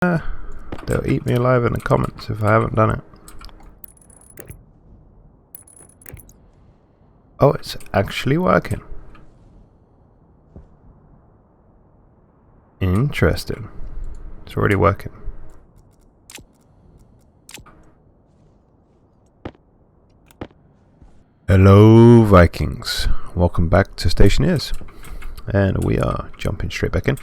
They'll eat me alive in the comments if I haven't done it. Oh, it's actually working. Interesting. It's already working. Hello Vikings, welcome back to Stationeers, and we are jumping straight back in.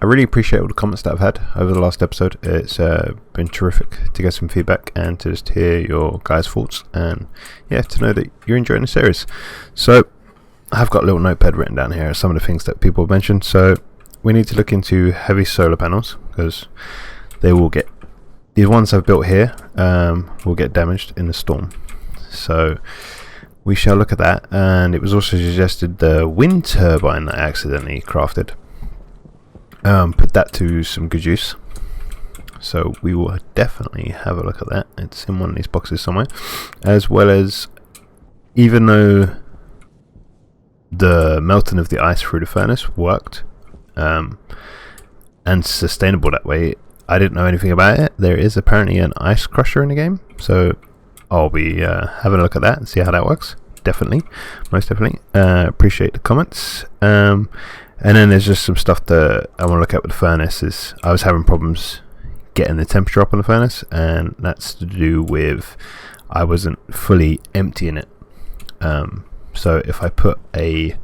I really appreciate all the comments that I've had over the last episode. It's been terrific to get some feedback and to just hear your guys' thoughts, and yeah, to know that you're enjoying the series. So I've got a little notepad written down here, some of the things that people have mentioned. So we need to look into heavy solar panels, because they will get, the ones I've built here will get damaged in the storm. So we shall look at that. And it was also suggested the wind turbine that I accidentally crafted, put that to some good use. So we will definitely have a look at that. It's in one of these boxes somewhere. As well as, even though the melting of the ice through the furnace worked and sustainable that way, I didn't know anything about it. There is apparently an ice crusher in the game, so I'll be having a look at that and see how that works. Definitely, most definitely. Appreciate the comments. And then there's just some stuff that I want to look at with the furnace. I was having problems getting the temperature up on the furnace, and that's to do with I wasn't fully emptying it. So if I put a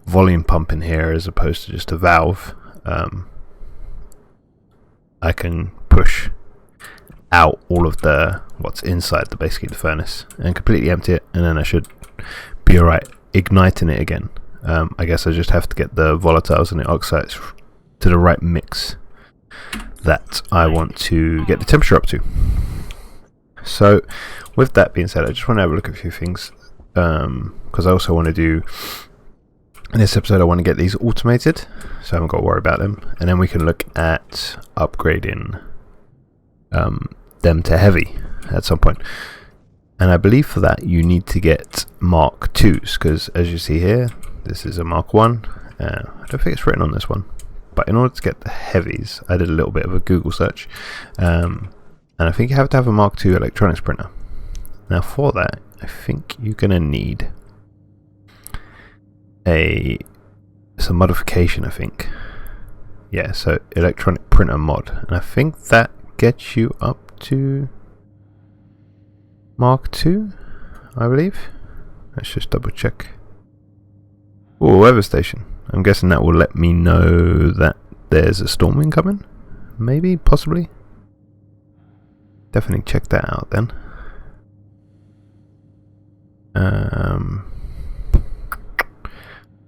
volume pump in here as opposed to just a valve, I can push out all of the what's inside basically the furnace and completely empty it, and then I should be alright igniting it again. I guess I just have to get the volatiles and the oxides to the right mix that I want to get the temperature up to. So with that being said, I just want to have a look at a few things, because I also want to do, in this episode I want to get these automated, so I haven't got to worry about them, and then we can look at upgrading them to heavy at some point. And I believe for that you need to get Mark 2s, because as you see here, this is a Mark 1. I don't think it's written on this one, but in order to get the heavies, I did a little bit of a Google search, and I think you have to have a Mark 2 electronics printer. Now for that, I think you're going to need some modification, I think. Yeah, so electronic printer mod, and I think that gets you up to Mark 2, I believe. Let's just double check. Oh, weather station. I'm guessing that will let me know that there's a storm incoming. Maybe, possibly. Definitely check that out then.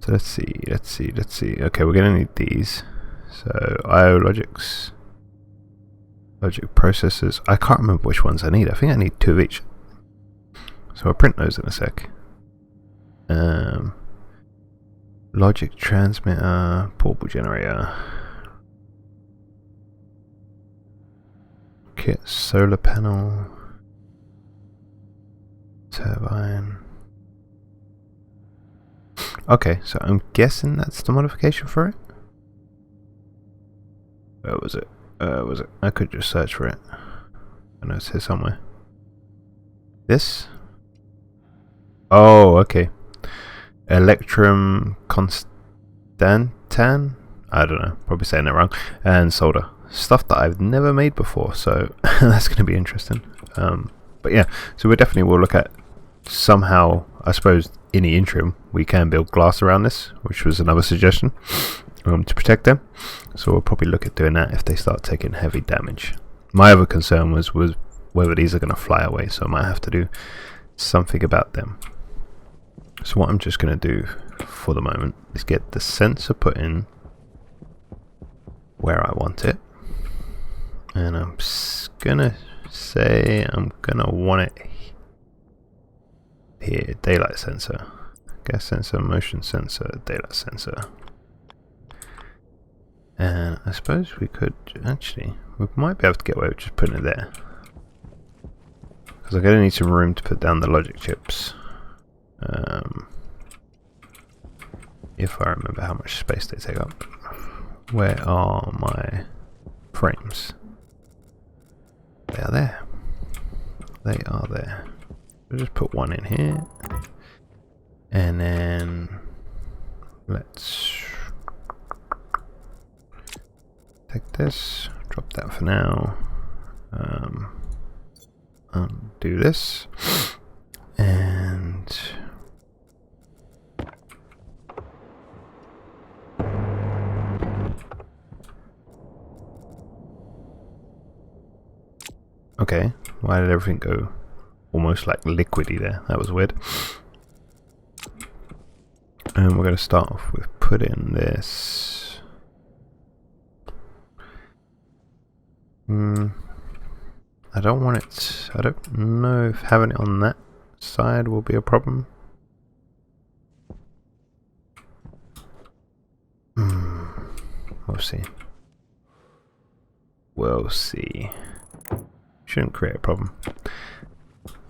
So let's see. Okay, we're gonna need these. So IO logics, logic processors. I can't remember which ones I need. I think I need 2 of each. So I'll print those in a sec. Logic transmitter, portable generator, kit, solar panel, turbine. Okay, so I'm guessing that's the modification for it. Where was it? I could just search for it. I know it's here somewhere. This? Oh, okay. Electrum Constantan? I don't know, probably saying it wrong. And solder. Stuff that I've never made before, so that's going to be interesting. But yeah, so we definitely will look at somehow, I suppose, in the interim, we can build glass around this, which was another suggestion, to protect them. So we'll probably look at doing that if they start taking heavy damage. My other concern was whether these are going to fly away, so I might have to do something about them. So what I'm just going to do for the moment is get the sensor put in where I want it, and I'm going to say I'm going to want it here. Daylight sensor, gas sensor, motion sensor, daylight sensor. And I suppose we could actually, we might be able to get away with just putting it there, because I'm going to need some room to put down the logic chips. If I remember how much space they take up. Where are my frames. They are there. They are there. We'll just put one in here. And then let's take this, drop that for now. Undo this. And okay, why did everything go almost like liquidy there? That was weird. And we're going to start off with putting this. I don't want it. I don't know if having it on that side will be a problem. We'll see. We'll see. Shouldn't create a problem.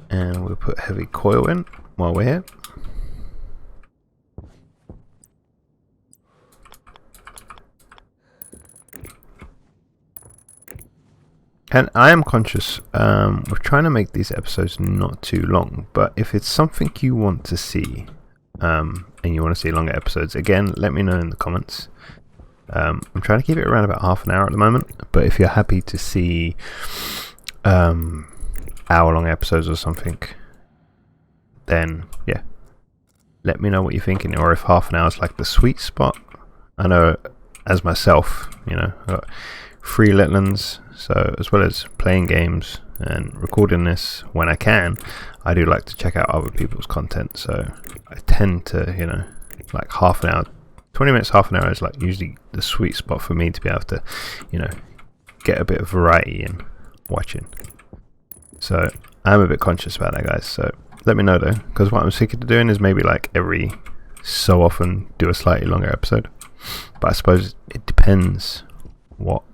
And we'll put heavy coil in while we're here. And I am conscious, we're trying to make these episodes not too long, but if it's something you want to see, and you want to see longer episodes, again, let me know in the comments. I'm trying to keep it around about half an hour at the moment, but if you're happy to see hour-long episodes or something, then yeah, let me know what you're thinking, or if half an hour is like the sweet spot. I know, as myself, you know, I've got 3 little ones, so as well as playing games and recording this when I can, I do like to check out other people's content, so I tend to, you know, like half an hour, 20 minutes, half an hour is like usually the sweet spot for me to be able to, you know, get a bit of variety in watching. So I'm a bit conscious about that, guys, so let me know though, because what I'm thinking of doing is maybe like every so often do a slightly longer episode, but I suppose it depends what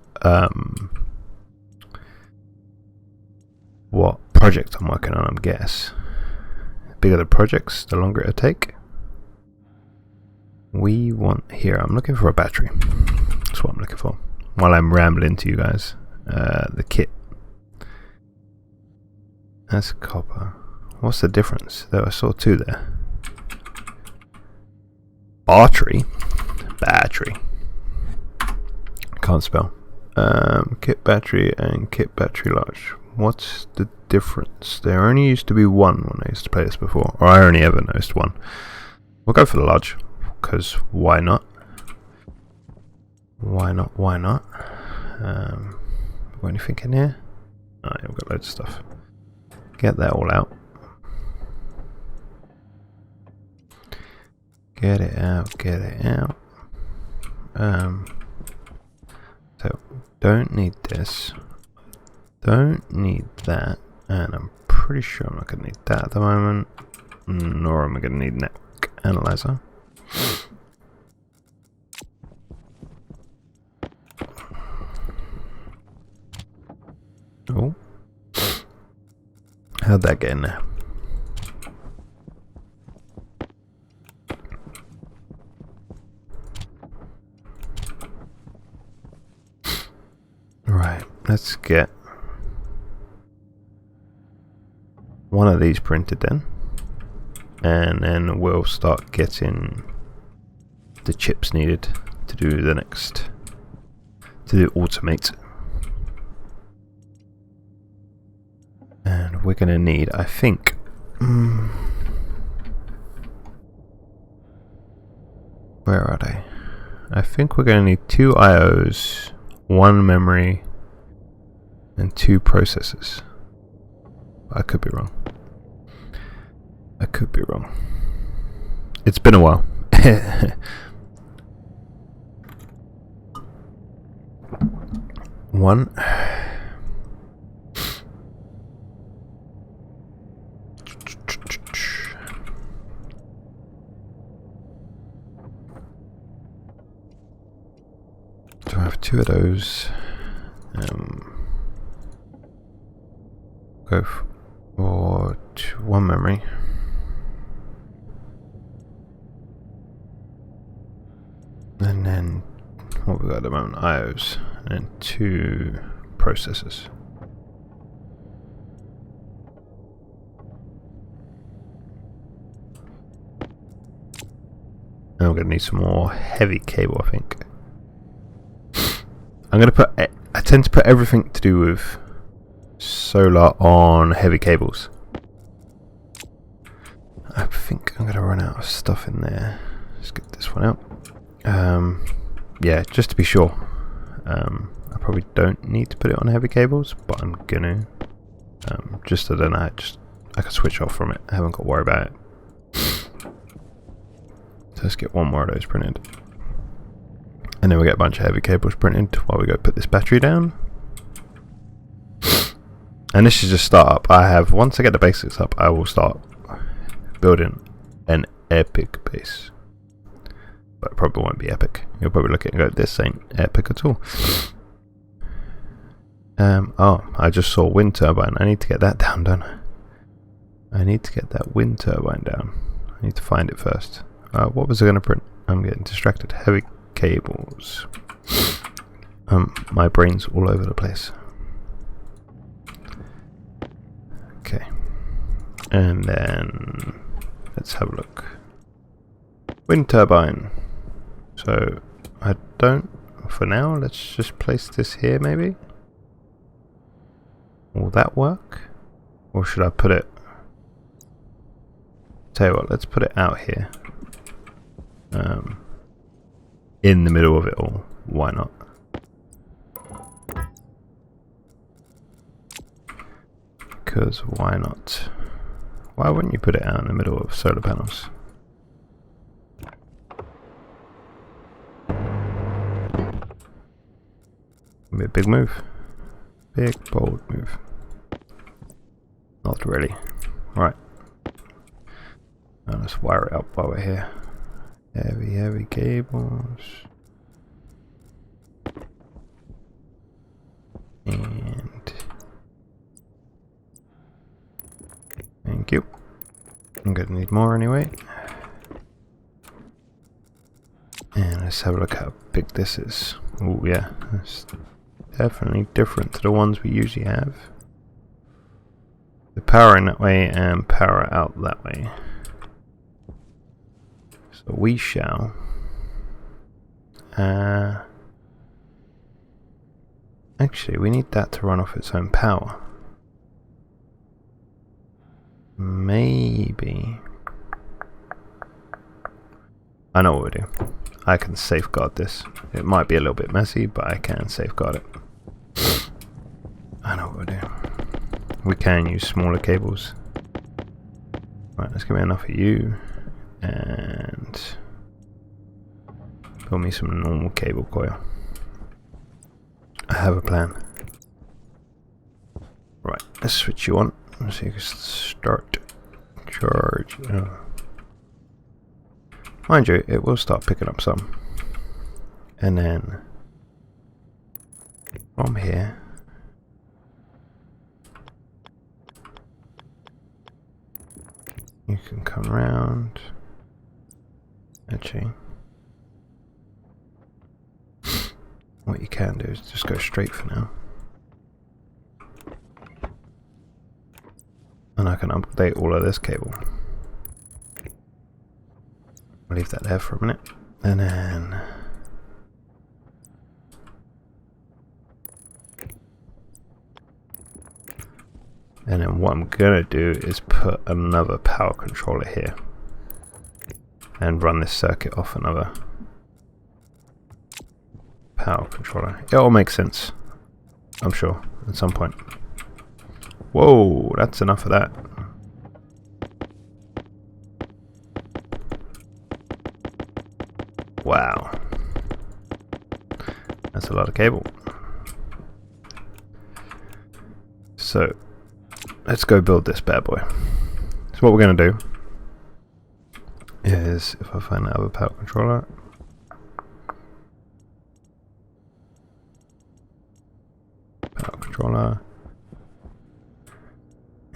project I'm working on, I guess. The bigger the projects, the longer it'll take. We want here, I'm looking for a battery. That's what I'm looking for. While I'm rambling to you guys. The kit. That's copper. What's the difference? Though I saw 2 there. Battery. Can't spell. Kit battery and kit battery large. What's the difference? There only used to be one when I used to play this before, or I only ever noticed one. We'll go for the large, because why not? Why not? Got anything in here? Oh yeah, we've got loads of stuff. Get that all out. Get it out. So, don't need this. Don't need that. And I'm pretty sure I'm not going to need that at the moment. Nor am I going to need network analyzer. Oh. How'd that get in there? Right, let's get one of these printed then, and then we'll start getting the chips needed to do the next, to do automate. And we're gonna need, I think, where are they? I think we're gonna need 2 IOs, 1 memory, and 2 processors. I could be wrong. It's been a while. One. Do I have 2 of those? Go for 1 memory. And then what we got at the moment? IOs. and 2 processors. And we're going to need some more heavy cable, I think. I'm going to put... I tend to put everything to do with solar on heavy cables. I think I'm going to run out of stuff in there. Let's get this one out. Yeah, just to be sure. I probably don't need to put it on heavy cables, but I'm gonna. Just so then I can switch off from it. I haven't got to worry about it. So let's get one more of those printed. And then we get a bunch of heavy cables printed while we go put this battery down. And this is just startup. Once I get the basics up, I will start building an epic base. But it probably won't be epic. You'll probably look at it and go, this ain't epic at all. Oh, I just saw wind turbine. I need to get that down, don't I? I need to get that wind turbine down. I need to find it first. What was I going to print? I'm getting distracted. Heavy cables. My brain's all over the place. Okay. And then let's have a look. Wind turbine. So I don't, for now, let's just place this here maybe. Will that work? Or should I put it, tell you what, let's put it out here. In the middle of it all. Why not? Because why not? Why wouldn't you put it out in the middle of solar panels? Be a big move. Big, bold move. Not really. Right. Now let's wire it up while we're here. Heavy, heavy cables. And thank you. I'm gonna need more anyway. And let's have a look how big this is. Oh yeah, it's definitely different to the ones we usually have. The power in that way and power out that way. So we shall actually we need that to run off its own power. Maybe I know what we do. I can safeguard this. It might be a little bit messy, but I can safeguard it. I know what we do. We can use smaller cables. Right, let's give me enough of you. And build me some normal cable coil. I have a plan. Right, let's switch you on. So you can start charge. Mind you, it will start picking up some. And then from here, you can come round. Actually, what you can do is just go straight for now. And I can update all of this cable. I'll leave that there for a minute. And then what I'm gonna do is put another power controller here and run this circuit off another power controller. It all makes sense, I'm sure, at some point. Whoa, that's enough of that. Wow. That's a lot of cable. So, let's go build this bad boy. So what we're going to do is, if I find that other power controller,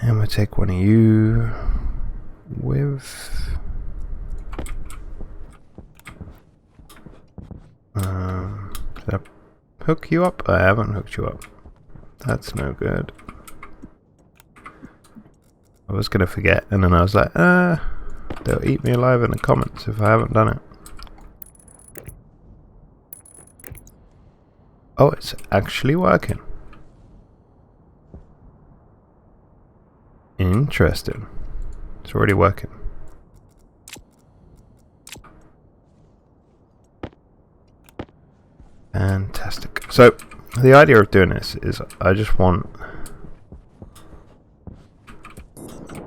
and we'll take one of you with should I hook you up? I haven't hooked you up. That's no good. I was going to forget, and then I was like, they'll eat me alive in the comments if I haven't done it. Oh, it's actually working. Interesting. It's already working. Fantastic. So, the idea of doing this is I just want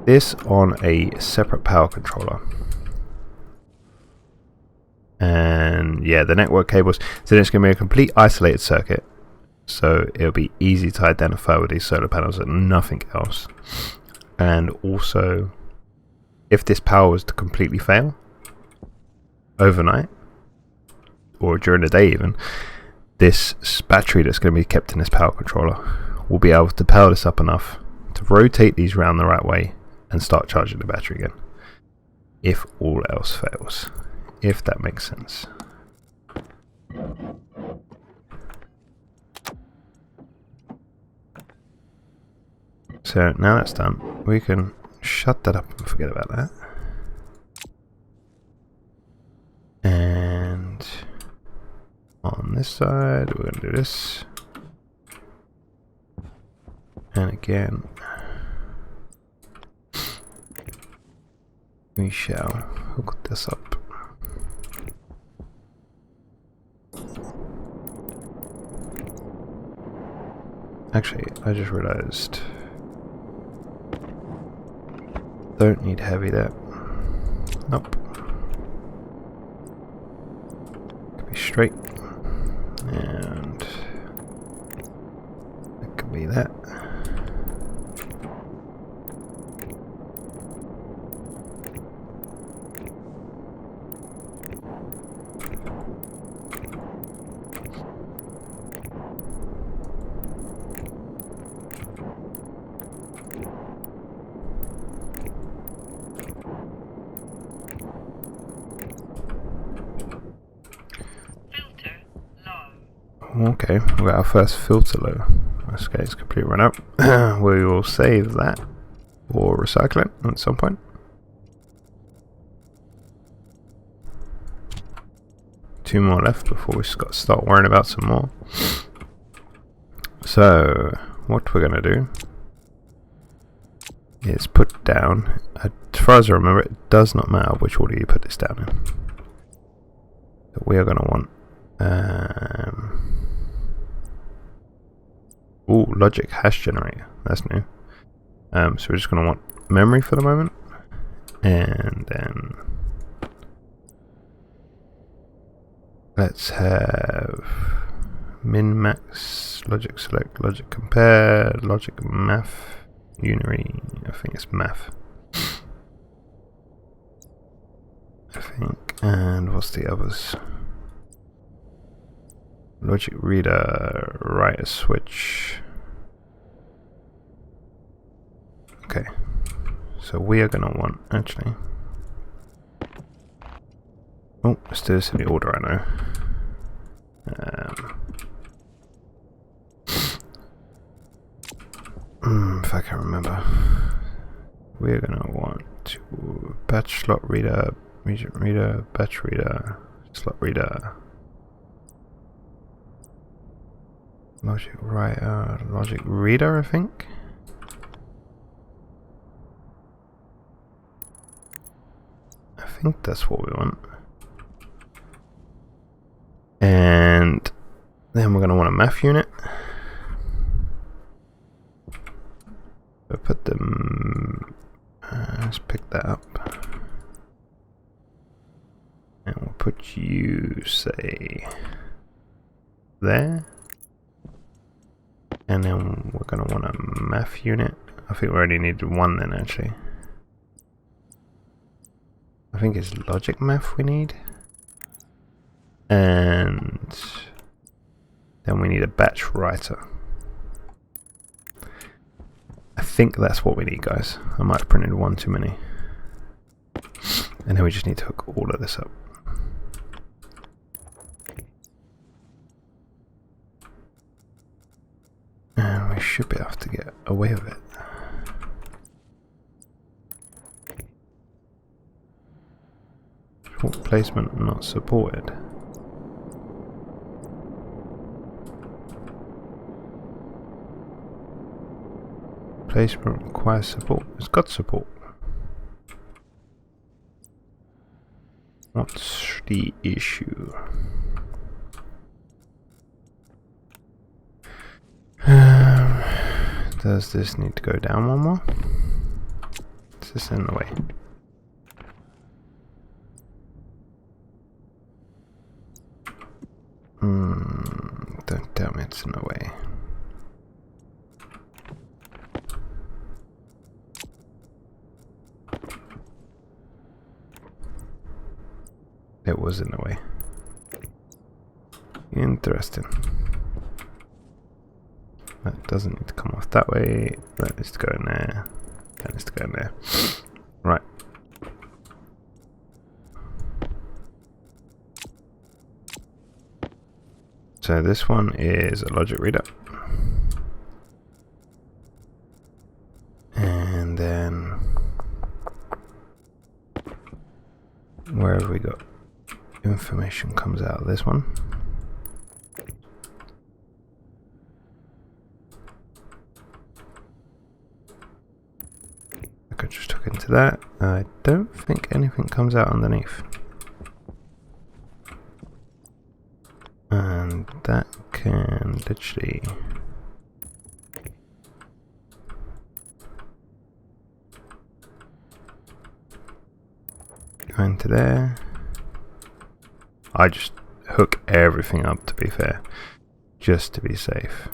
this on a separate power controller. And yeah, the network cables. So it's going to be a complete isolated circuit. So it'll be easy to identify with these solar panels and nothing else. And also, if this power was to completely fail overnight, or during the day even, this battery that's going to be kept in this power controller will be able to power this up enough to rotate these around the right way and start charging the battery again, if all else fails, if that makes sense. So now that's done, we can shut that up and forget about that. And on this side, we're going to do this. And again, we shall hook this up. Actually, I just realized, don't need heavy there. Nope. Could be straight. And it could be that. Okay, we got our first filter low. Okay, it's completely run out. We will save that or recycle it at some point. Two more left before we start worrying about some more. So, what we're going to do is put down, as far as I remember, it does not matter which order you put this down in. So we are going to want logic hash generator. That's new. So we're just going to want memory for the moment, and then let's have min max, logic select, logic compare, logic math, unary. I think it's math. I think. And what's the others? Logic reader, writer switch. Okay, so we are going to want, actually, oh, let's do this in the order I know. If I can remember, we're going to want to batch slot reader, region reader, batch reader, slot reader, logic writer, logic reader, I think. I think that's what we want. And then we're going to want a math unit. So put them, let's pick that up. And we'll put you, say, there. And then we're going to want a math unit. I think we already needed one then, actually. I think it's logic math we need. And then we need a batch writer. I think that's what we need, guys. I might have printed one too many. And then we just need to hook all of this up. should be able to get away with it. Short placement not supported. Placement requires support. It's got support. What's the issue? Does this need to go down one more? Is this in the way? Don't tell me it's in the way. It was in the way. Interesting. That doesn't need to come off that way. That needs to go in there. That needs to go in there. Right. So this one is a logic reader. And then where have we got? Information comes out of this one. I just took into that. I don't think anything comes out underneath. And that can literally go into there. I just hook everything up, to be fair, just to be safe.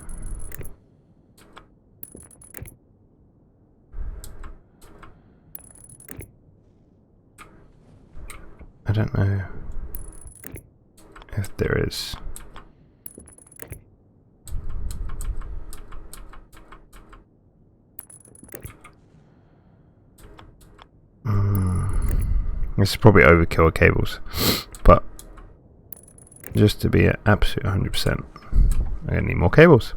I don't know if there is. This is probably overkill of cables, but just to be at absolute 100%, I'm going to need more cables.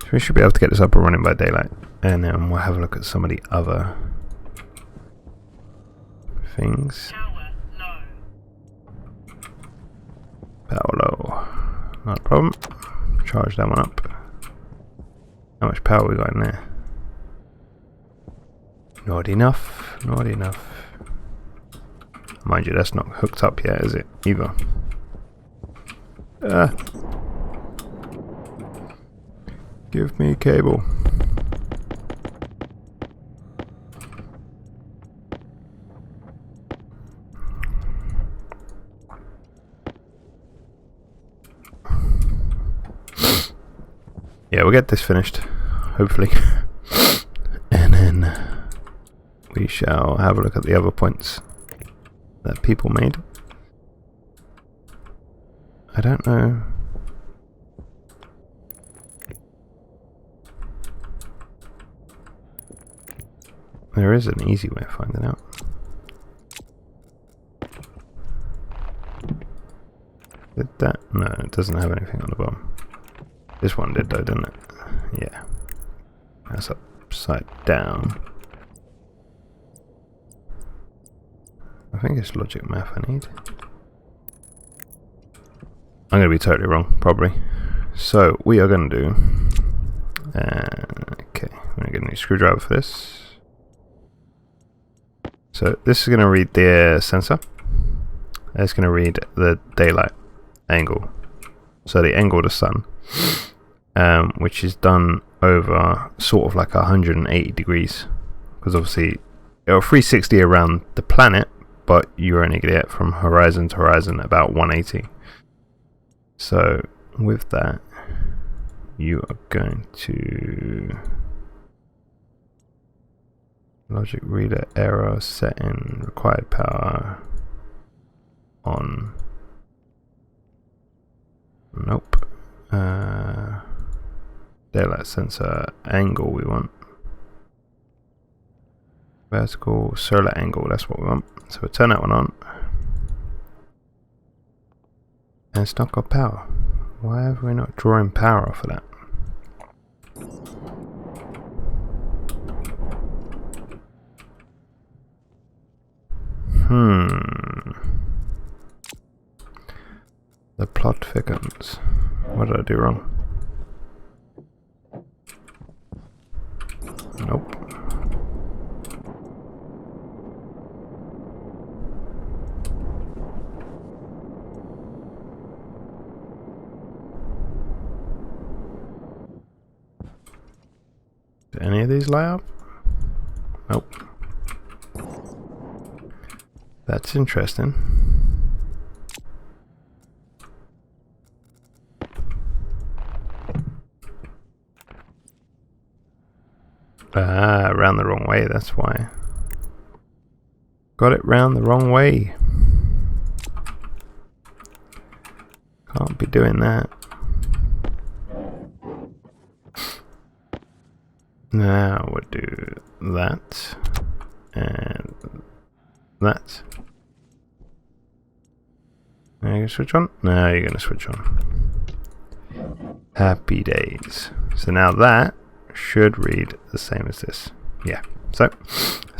So we should be able to get this up and running by daylight, and then we'll have a look at some of the other things. Power low. Not a problem. Charge that one up. How much power we got in there? Not enough. Not enough. Mind you, that's not hooked up yet, is it? Either. Give me cable. Yeah, we'll get this finished, hopefully. And then we shall have a look at the other points that people made. I don't know. There is an easy way of finding out. Did that? No, it doesn't have anything on the bottom. This one did though, didn't it? Yeah. That's upside down. I think it's logic math I need. I'm going to be totally wrong, probably. So, we are going to do... okay, I'm going to get a new screwdriver for this. So, this is going to read the sensor. It's going to read the daylight angle. So, the angle of the sun. Which is done over sort of like 180 degrees. Because obviously, it'll 360 around the planet, but you're only going to get from horizon to horizon about 180. So with that, you are going to logic reader error setting required power on. Nope. Daylight sensor angle we want. Vertical solar angle, that's what we want. So we'll turn that one on. And it's not got power. Why have we not drawing power off of that? do wrong? Nope. Do any of these light up? Nope. That's interesting. Ah, round the wrong way, that's why. Got it round the wrong way. Can't be doing that. Now we'll do that and that. Are you going to switch on? No, you're going to switch on. Happy days. So now that should read the same as this. Yeah. So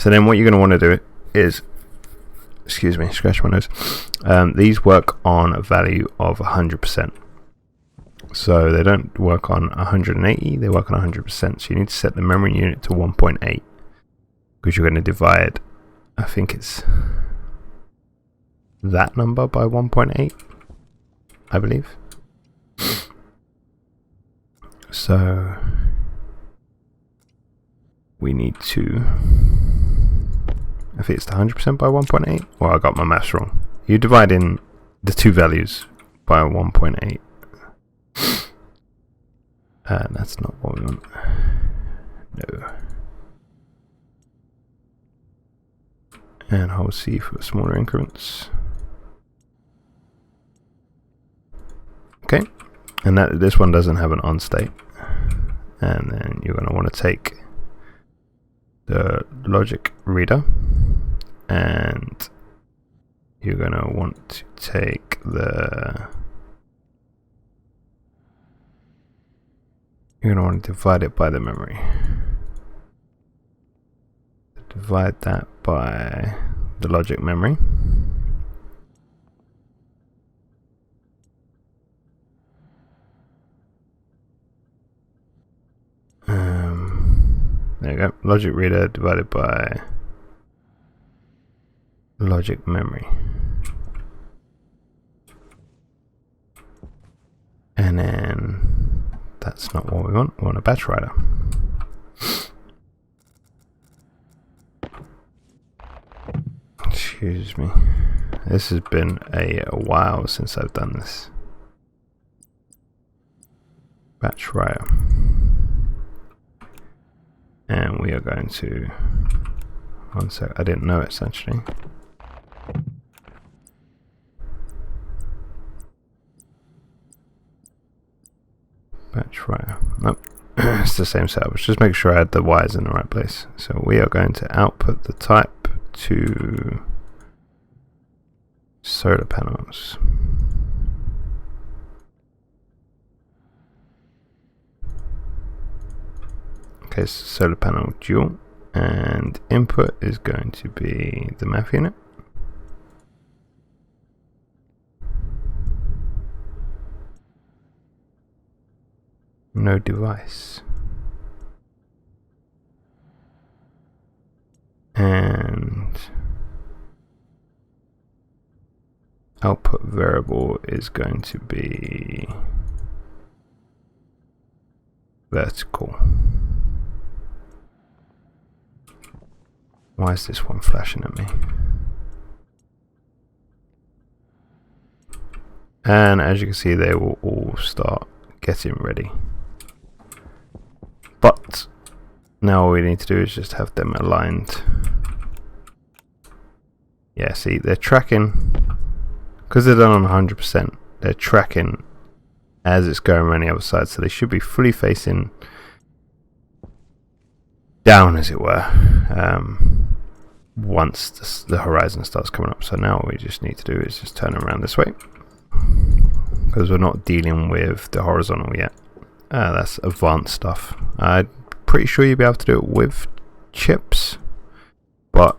then what you're going to want to do is, excuse me, scratch my nose. These work on a value of 100%. So they don't work on 180, they work on 100%. So you need to set the memory unit to 1.8 because you're going to divide, I think it's that number by 1.8, I believe. So we need to, I think it's the 100% by 1.8. Well, I got my maths wrong. You divide in the two values by 1.8. That's not what we want. No. And hold C for smaller increments. Okay. And this one doesn't have an on state. And then you're going to want to take the logic reader and you're going to want to take the, you're going to want to divide it by the memory. Divide that by the logic memory. There you go. Logic reader divided by logic memory. And then that's not what we want. We want a batch writer. Excuse me. This has been a while since I've done this. Batch writer. And we are going to, one sec, I didn't know it's actually. Batch writer. Nope. It's the same setup. Let's just make sure I had the wires in the right place. So we are going to output the type to solar panels. Okay, so solar panel dual, and input is going to be the math unit. No device. And output variable is going to be vertical. Why is this one flashing at me? And as you can see, they will all start getting ready. But now all we need to do is just have them aligned. Yeah, see, they're tracking, because they're done on 100%, they're tracking as it's going around the other side, so they should be fully facing down, as it were, once the horizon starts coming up. So now what we just need to do is just turn them around this way, because we're not dealing with the horizontal yet. That's advanced stuff. I'm pretty sure you'll be able to do it with chips, but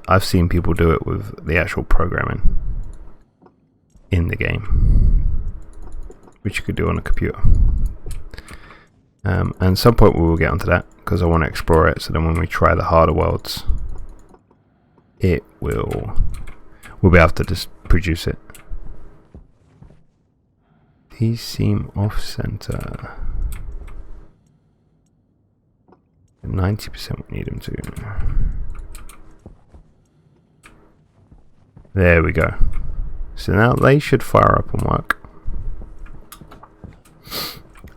I've seen people do it with the actual programming in the game. which you could do on a computer. And at some point we will get onto that, because I want to explore it, so then when we try the harder worlds, we'll be able to just produce it. These seem off center. 90% we need them to. There we go. So now they should fire up and work.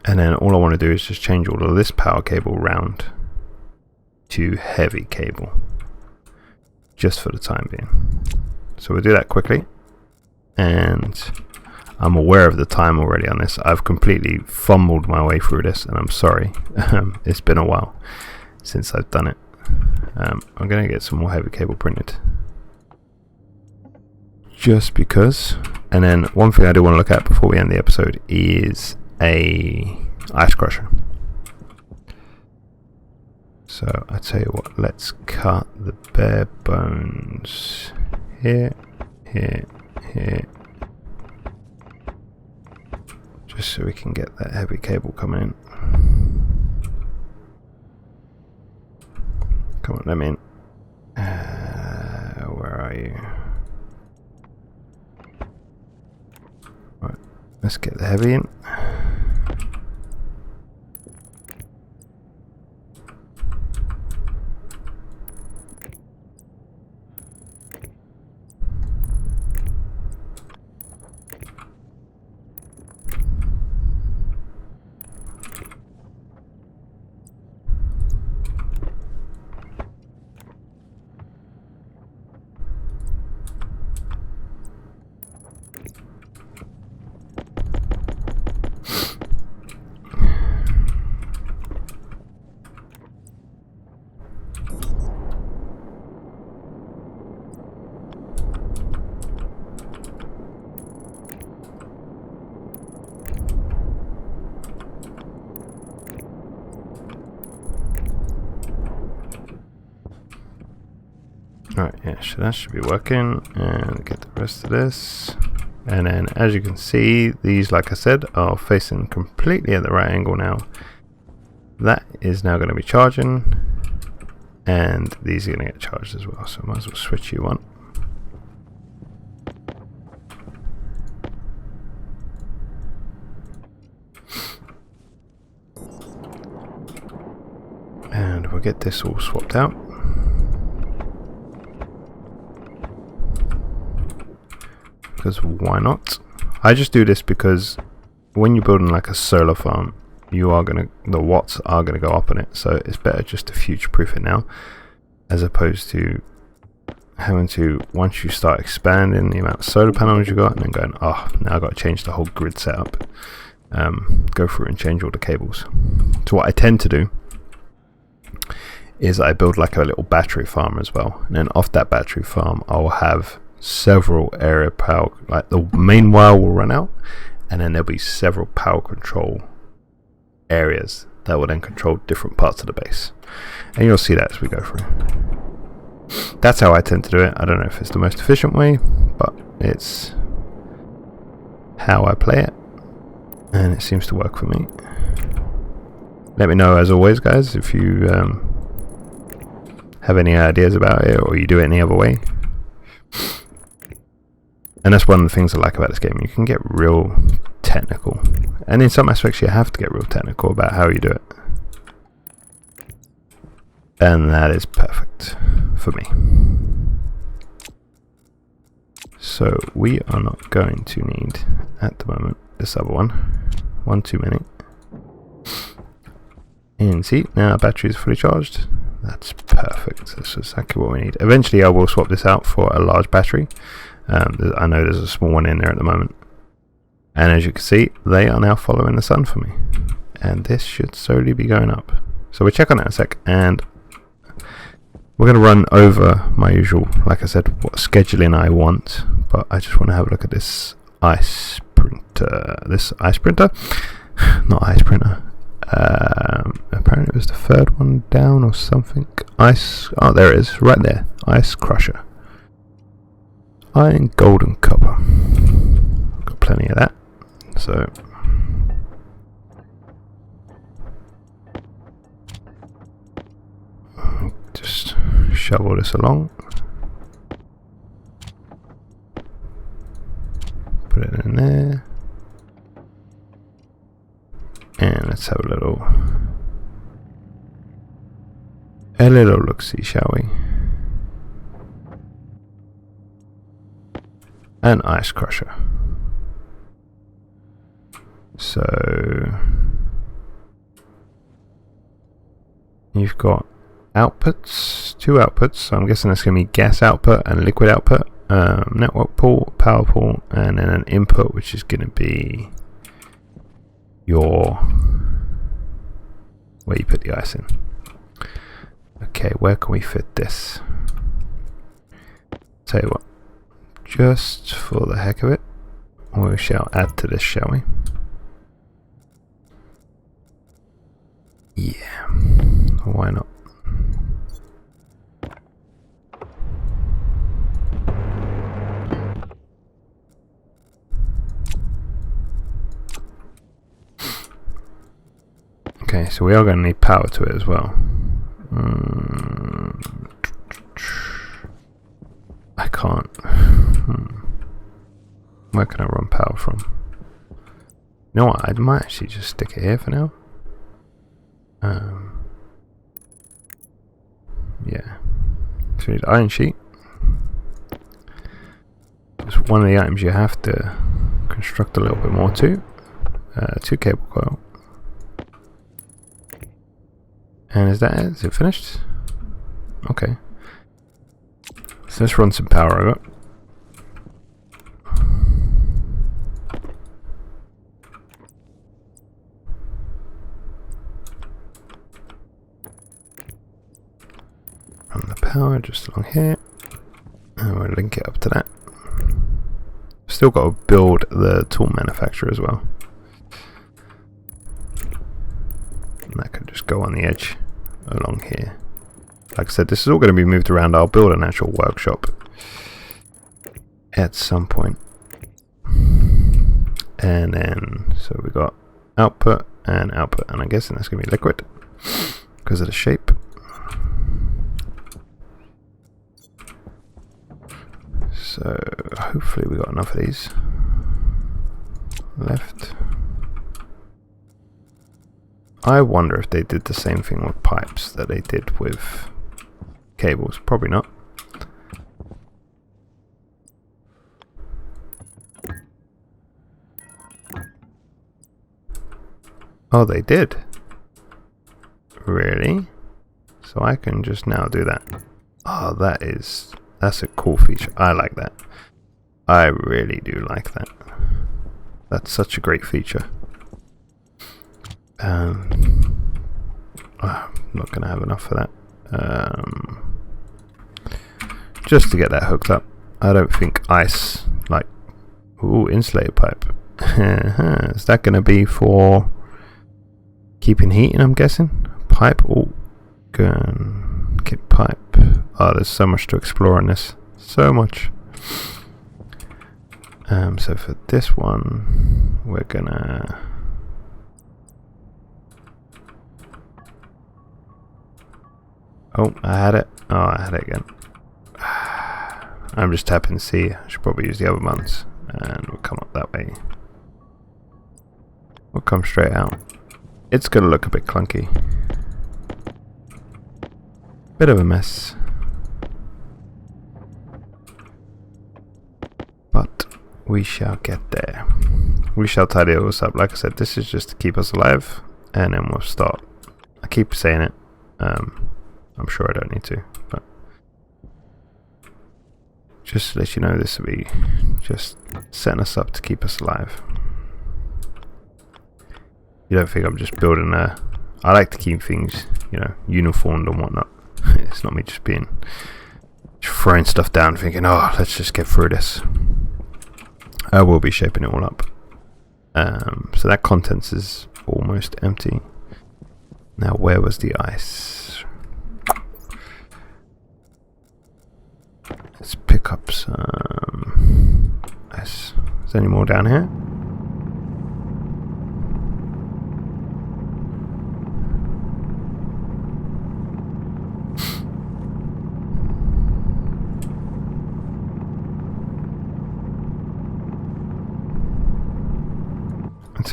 And then all I want to do is just change all of this power cable round to heavy cable, just for the time being. So we'll do that quickly. And I'm aware of the time already on this. I've completely fumbled my way through this, and I'm sorry. It's been a while since I've done it. I'm going to get some more heavy cable printed, just because. And then one thing I do want to look at before we end the episode is a ice crusher. So I tell you what, let's cut the bare bones here, here, here, just so we can get that heavy cable coming in. Come on, let me in. Where are you? Right, let's get the heavy in. Right, yeah, so that should be working, and get the rest of this. And then, as you can see, these, like I said, are facing completely at the right angle now. That is now going to be charging, and these are going to get charged as well, so I might as well switch you on. And we'll get this all swapped out. Because why not? I just do this because when you're building like a solar farm, the watts are gonna go up on it, so it's better just to future-proof it now, as opposed to having to, once you start expanding the amount of solar panels you got, and then going, oh, now I've got to change the whole grid setup. Go through and change all the cables. So what I tend to do is I build like a little battery farm as well, and then off that battery farm I'll have several area power, like the main wire will run out, and then there'll be several power control areas that will then control different parts of the base, and you'll see that as we go through. That's how I tend to do it. I don't know if it's the most efficient way, but it's how I play it, and it seems to work for me. Let me know, as always, guys, if you have any ideas about it, or you do it any other way. And that's one of the things I like about this game. You can get real technical, and in some aspects you have to get real technical about how you do it, and that is perfect for me. So we are not going to need at the moment this other one too many. And see, now our battery is fully charged. That's perfect. That's exactly what we need. Eventually I will swap this out for a large battery. I know there's a small one in there at the moment, and as you can see, they are now following the sun for me, and this should slowly be going up. So we'll check on that in a sec, and we're going to run over my usual, like I said, what scheduling I want, but I just want to have a look at this ice printer. Not ice printer. Apparently it was the third one down or something. Oh, there it is, right there. Ice crusher. Iron, gold and copper. Got plenty of that. So shovel this along. Put it in there. And let's have a little look-see, shall we? An ice crusher. So you've got outputs, 2 outputs. So I'm guessing that's going to be gas output and liquid output. Network port, power port, and then an input, which is going to be your where you put the ice in. Okay, where can we fit this? Tell you what, just for the heck of it, we shall add to this, shall we? Yeah, why not? Okay, so we are going to need power to it as well. I can't. Where can I run power from? You know what? I might actually just stick it here for now. Yeah. So we need iron sheet. It's one of the items you have to construct a little bit more to. 2 cable coil. And is that it? Is it finished? Okay. So let's run some power over. Run the power just along here. And we'll link it up to that. Still got to build the tool manufacturer as well. And that could just go on the edge along here. Like I said, this is all going to be moved around. I'll build an actual workshop at some point. And then, so we got output, and I'm guessing that's going to be liquid because of the shape. So hopefully we got enough of these left. I wonder if they did the same thing with pipes that they did with cables. Probably not. Oh, they did? Really? So I can just now do that. Oh, that's a cool feature. I like that. I really do like that. That's such a great feature. I'm not going to have enough for that. Just to get that hooked up. I don't think ice, like, insulated pipe. Is that going to be for keeping heat in, I'm guessing? Pipe, get pipe. Oh, there's so much to explore in this. So much. So for this one, we're gonna... Oh, I had it. Oh, I had it again. I'm just tapping C. I should probably use the other ones. And we'll come up that way. We'll come straight out. It's gonna look a bit clunky. Bit of a mess. But we shall get there. We shall tidy all this up. Like I said, this is just to keep us alive. And then we'll start. I keep saying it. I'm sure I don't need to, but just to let you know, this will be just setting us up to keep us alive. You don't think I'm just building I like to keep things, uniformed and whatnot. It's not me just throwing stuff down thinking, oh, let's just get through this. I will be shaping it all up. So that contents is almost empty. Now where was the ice? Let's pick up some ice. Is there any more down here?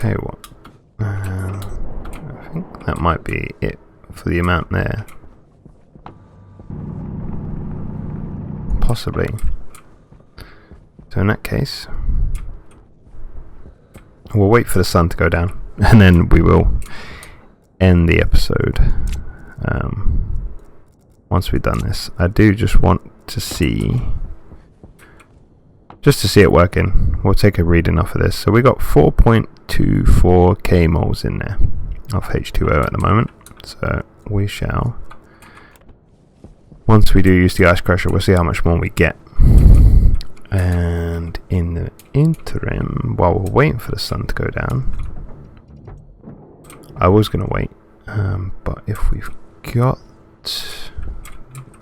tell you what, I think that might be it for the amount there. Possibly. So in that case, we'll wait for the sun to go down, and then we will end the episode. Once we've done this, I do just want to see, it working. We'll take a reading off of this. So we got 4.24 k moles in there of H2O at the moment. So we shall, once we do use the ice crusher, we'll see how much more we get. And in the interim, while we're waiting for the sun to go down, I was going to wait, but if we've got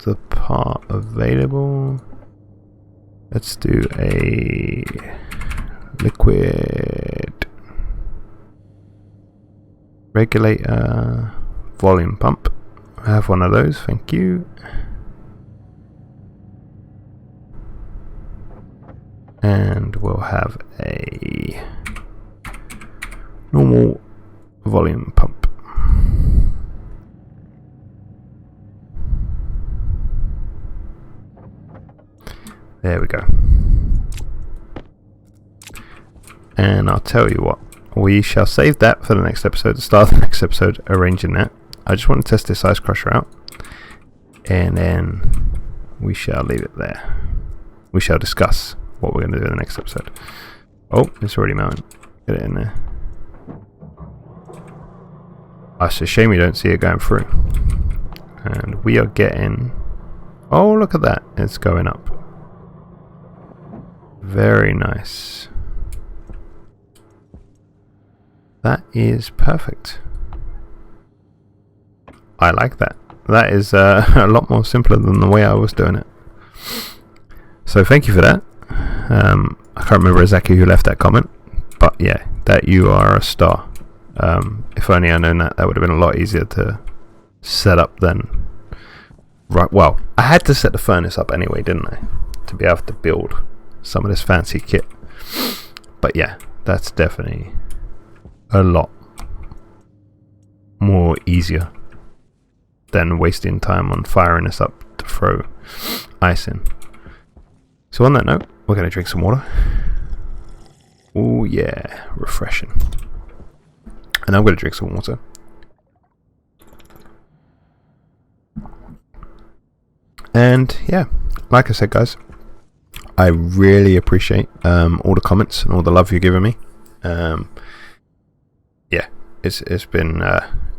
the part available, let's do a liquid regulator volume pump. I have one of those, thank you. And we'll have a normal volume pump. There we go. And I'll tell you what, we shall save that for the next episode, the start of the next episode, arranging that. I just want to test this ice crusher out, and then we shall leave it there. We shall discuss what we're going to do in the next episode. Oh, it's already melting. Get it in there. Oh, it's a shame you don't see it going through. And we are getting... Oh, look at that. It's going up. Very nice. That is perfect. I like that. That is a lot more simpler than the way I was doing it. So thank you for that. I can't remember exactly who left that comment, but yeah, that you are a star. If only I known that, that would have been a lot easier to set up then. Right, well, I had to set the furnace up anyway, didn't I? To be able to build some of this fancy kit. But yeah, that's definitely a lot more easier than wasting time on firing this up to throw ice in. So on that note, we're going to drink some water. Oh yeah, refreshing. And I'm going to drink some water. And yeah, like I said, guys, I really appreciate all the comments and all the love you're giving me. Yeah, it's been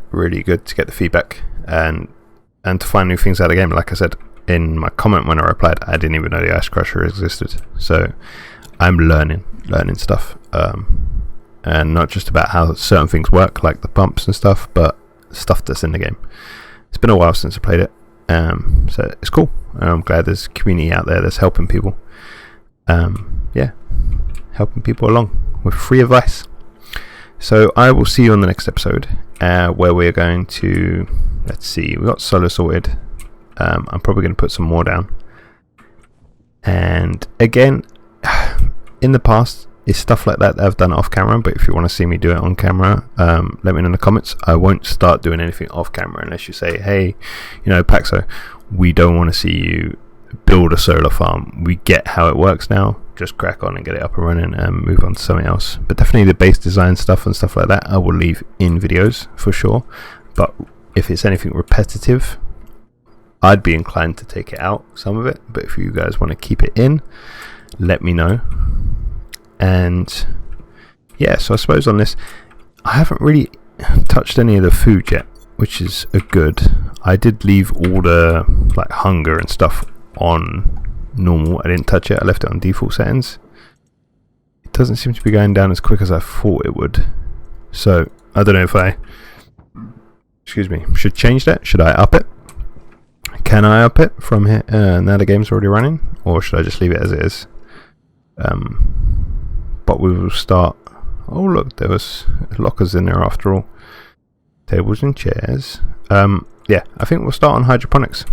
really good to get the feedback and to find new things out of the game. Like I said in my comment when I replied, I didn't even know the ice crusher existed. So I'm learning stuff, and not just about how certain things work, like the pumps and stuff, but stuff that's in the game. It's been a while since I played it, so it's cool. I'm glad there's a community out there that's helping people. Yeah, helping people along with free advice. So I will see you on the next episode, where we're going to, let's see, we got solar sorted. I'm probably going to put some more down. And again, in the past, it's stuff like that I've done off camera, but if you want to see me do it on camera, let me know in the comments. I won't start doing anything off camera unless you say, hey, you know, Paxo, we don't want to see you build a solar farm. We get how it works now. Just crack on and get it up and running and move on to something else. But definitely the base design stuff and stuff like that I will leave in videos for sure. But if it's anything repetitive, I'd be inclined to take it out, some of it. But if you guys want to keep it in, let me know. And yeah, so I suppose on this, I haven't really touched any of the food yet, which is a good. I did leave all the like hunger and stuff on normal. I didn't touch it. I left it on default settings. It doesn't seem to be going down as quick as I thought it would. So I don't know if I, excuse me, should change that. Should I up it? Can I up it from here? Now the game's already running, or should I just leave it as it is? But we will start. Oh look, there was lockers in there after all. Tables and chairs. Yeah, I think we'll start on hydroponics.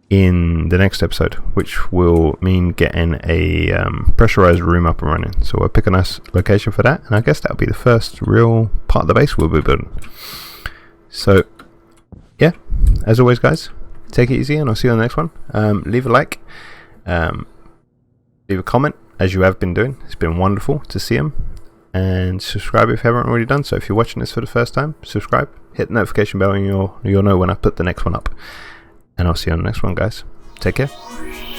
in the next episode, which will mean getting a pressurized room up and running. So we'll pick a nice location for that, and I guess that'll be the first real part of the base we'll be building. So yeah, as always guys, take it easy, and I'll see you on the next one. Leave a like, leave a comment, as you have been doing. It's been wonderful to see them. And subscribe if you haven't already done so. If you're watching this for the first time, subscribe, hit the notification bell, and you'll know when I put the next one up. And I'll see you on the next one, guys. Take care.